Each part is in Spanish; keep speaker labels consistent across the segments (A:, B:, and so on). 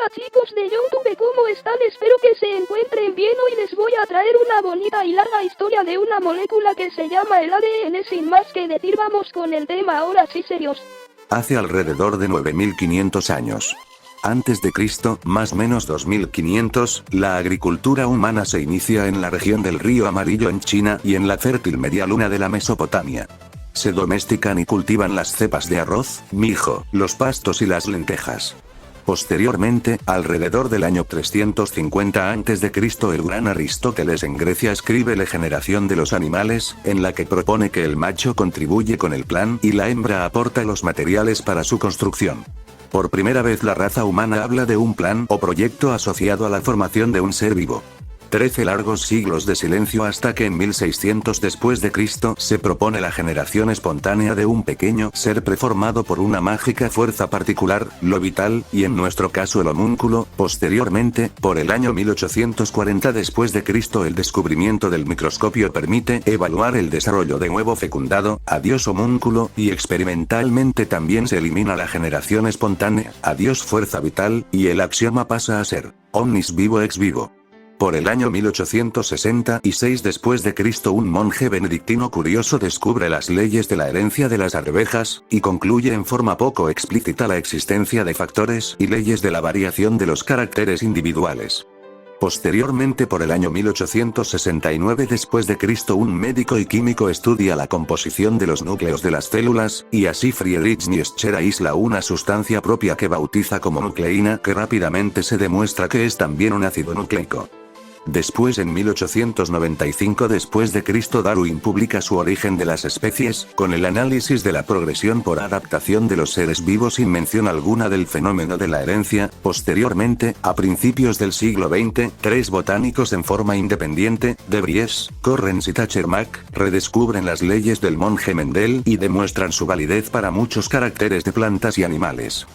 A: Hola chicos de YouTube, ¿cómo están? Espero que se encuentren bien. Hoy les voy a traer una bonita y larga historia de una molécula que se llama el ADN. Sin más que decir, vamos con el tema ahora sí, serios.
B: Hace alrededor de 9500 años. Antes de Cristo, más o menos 2500, la agricultura humana se inicia en la región del Río Amarillo en China y en la fértil medialuna de la Mesopotamia. Se domestican y cultivan las cepas de arroz, mijo, los pastos y las lentejas. Posteriormente, alrededor del año 350 a.C., el gran Aristóteles en Grecia escribe La generación de los animales, en la que propone que el macho contribuye con el plan y la hembra aporta los materiales para su construcción. Por primera vez la raza humana habla de un plan o proyecto asociado a la formación de un ser vivo. 13 largos siglos de silencio hasta que en 1600 después de Cristo se propone la generación espontánea de un pequeño ser preformado por una mágica fuerza particular, lo vital, y en nuestro caso el homúnculo. Posteriormente, por el año 1840 después de Cristo, el descubrimiento del microscopio permite evaluar el desarrollo de huevo fecundado, adiós homúnculo, y experimentalmente también se elimina la generación espontánea, adiós fuerza vital, y el axioma pasa a ser omnis vivo ex vivo. Por el año 1866 después de Cristo, un monje benedictino curioso descubre las leyes de la herencia de las arvejas, y concluye en forma poco explícita la existencia de factores y leyes de la variación de los caracteres individuales. Posteriormente, por el año 1869 después de Cristo, un médico y químico estudia la composición de los núcleos de las células, y así Friedrich Nietzsche aísla una sustancia propia que bautiza como nucleína, que rápidamente se demuestra que es también un ácido nucleico. Después, en 1895 después de Cristo, Darwin publica Su origen de las especies, con el análisis de la progresión por adaptación de los seres vivos sin mención alguna del fenómeno de la herencia. Posteriormente, a principios del siglo XX, tres botánicos en forma independiente, de Vries, Correns y Tachermak, redescubren las leyes del monje Mendel y demuestran su validez para muchos caracteres de plantas y animales.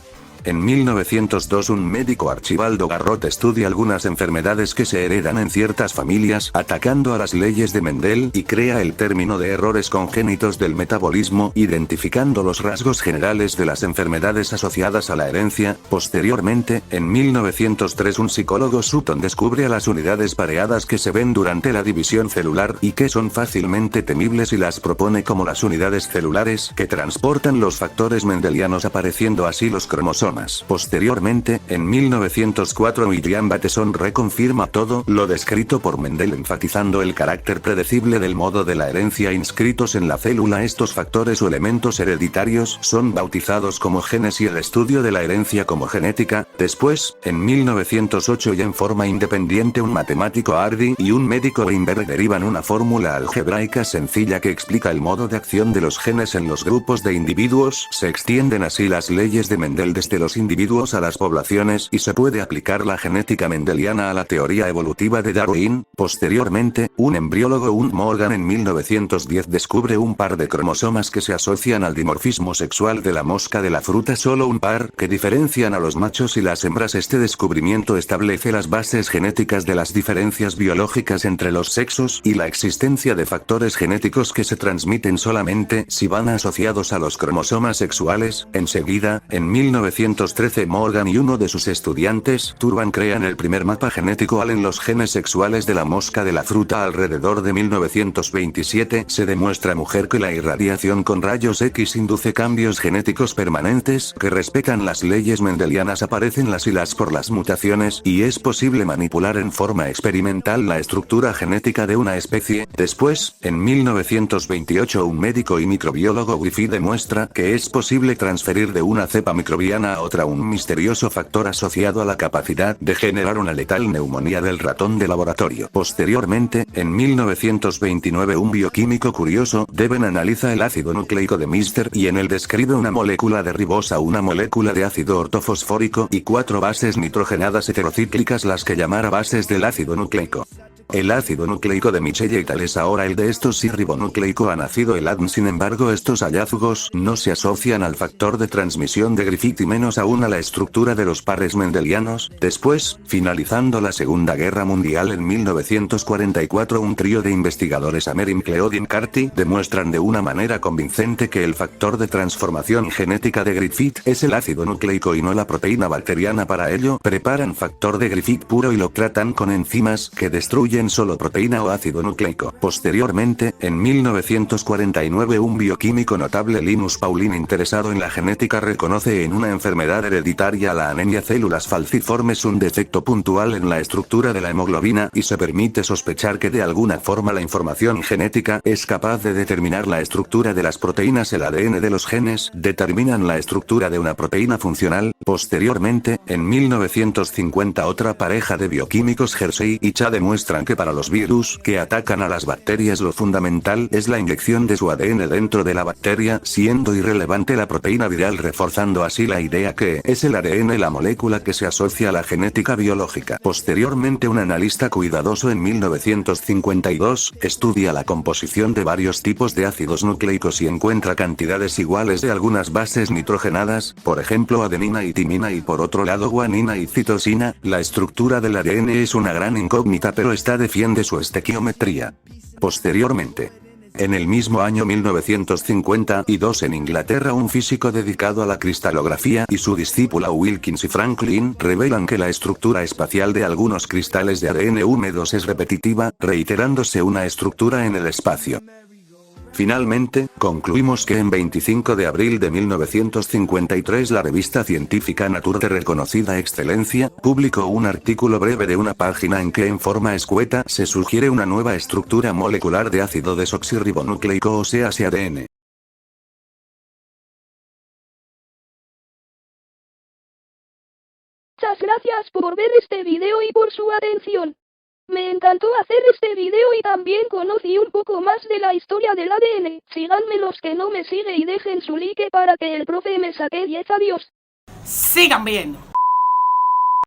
B: En 1902 un médico, Archibaldo Garrot, estudia algunas enfermedades que se heredan en ciertas familias atacando a las leyes de Mendel y crea el término de errores congénitos del metabolismo, identificando los rasgos generales de las enfermedades asociadas a la herencia. Posteriormente, en 1903 un psicólogo, Sutton, descubre a las unidades pareadas que se ven durante la división celular y que son fácilmente temibles, y las propone como las unidades celulares que transportan los factores mendelianos, apareciendo así los cromosomas. Posteriormente, en 1904 William Bateson reconfirma todo lo descrito por Mendel, enfatizando el carácter predecible del modo de la herencia inscritos en la célula. Estos factores o elementos hereditarios son bautizados como genes y el estudio de la herencia como genética. Después, en 1908 y en forma independiente, un matemático, Hardy, y un médico, Weinberg, derivan una fórmula algebraica sencilla que explica el modo de acción de los genes en los grupos de individuos. Se extienden así las leyes de Mendel desde los individuos a las poblaciones, y se puede aplicar la genética mendeliana a la teoría evolutiva de Darwin. Posteriormente, un embriólogo, Hunt Morgan, en 1910 descubre un par de cromosomas que se asocian al dimorfismo sexual de la mosca de la fruta, solo un par, que diferencian a los machos y las hembras. Este descubrimiento establece las bases genéticas de las diferencias biológicas entre los sexos y la existencia de factores genéticos que se transmiten solamente si van asociados a los cromosomas sexuales. Enseguida, en 1913 Morgan y uno de sus estudiantes, Turban, crean el primer mapa genético en los genes sexuales de la mosca de la fruta. Alrededor de 1927 se demuestra que la irradiación con rayos X induce cambios genéticos permanentes que respetan las leyes mendelianas. Aparecen las hilas por las mutaciones y es posible manipular en forma experimental la estructura genética de una especie. Después, en 1928 un médico y microbiólogo, Griffith, demuestra que es posible transferir de una cepa microbiana a otra un misterioso factor asociado a la capacidad de generar una letal neumonía del ratón de laboratorio. Posteriormente, en 1929 un bioquímico curioso, Devon, analiza el ácido nucleico de Mr. y en él describe una molécula de ribosa, una molécula de ácido ortofosfórico y 4 bases nitrogenadas heterocíclicas, las que llamara bases del ácido nucleico. El ácido nucleico de Michelle et al. Es ahora el de estos y ribonucleico ha nacido el ADN. Sin embargo, estos hallazgos no se asocian al factor de transmisión de Griffith y menos aún a la estructura de los pares mendelianos. Después, finalizando la Segunda Guerra Mundial en 1944, un trío de investigadores Amerim, Claudine Carty demuestran de una manera convincente que el factor de transformación genética de Griffith es el ácido nucleico y no la proteína bacteriana. Para ello, preparan factor de Griffith puro y lo tratan con enzimas que destruyen solo proteína o ácido nucleico. Posteriormente, en 1949, un bioquímico notable, Linus Pauling, interesado en la genética, reconoce en una enfermedad hereditaria, la anemia, células falciformes, un defecto puntual en la estructura de la hemoglobina, y se permite sospechar que de alguna forma la información genética es capaz de determinar la estructura de las proteínas. El ADN de los genes determinan la estructura de una proteína funcional. Posteriormente, en 1950, otra pareja de bioquímicos, Hersey y Cha, demuestran que para los virus que atacan a las bacterias lo fundamental es la inyección de su ADN dentro de la bacteria, siendo irrelevante la proteína viral, reforzando así la idea que es el ADN la molécula que se asocia a la genética biológica. Posteriormente, un analista cuidadoso en 1952 estudia la composición de varios tipos de ácidos nucleicos y encuentra cantidades iguales de algunas bases nitrogenadas, por ejemplo adenina y timina, y por otro lado guanina y citosina. La estructura del ADN es una gran incógnita, pero esta defiende su estequiometría. Posteriormente, en el mismo año 1952, en Inglaterra, un físico dedicado a la cristalografía y su discípula Wilkins y Franklin revelan que la estructura espacial de algunos cristales de ADN húmedos es repetitiva, reiterándose una estructura en el espacio. Finalmente, concluimos que en 25 de abril de 1953 la revista científica Nature, de reconocida excelencia, publicó un artículo breve de una página en que en forma escueta se sugiere una nueva estructura molecular de ácido desoxirribonucleico, o sea, ADN.
A: Muchas gracias por ver este video y por su atención. Me encantó hacer este video y también conocí un poco más de la historia del ADN. Síganme los que no me siguen y dejen su like para que el profe me saque 10. Adiós.
C: Sigan viendo.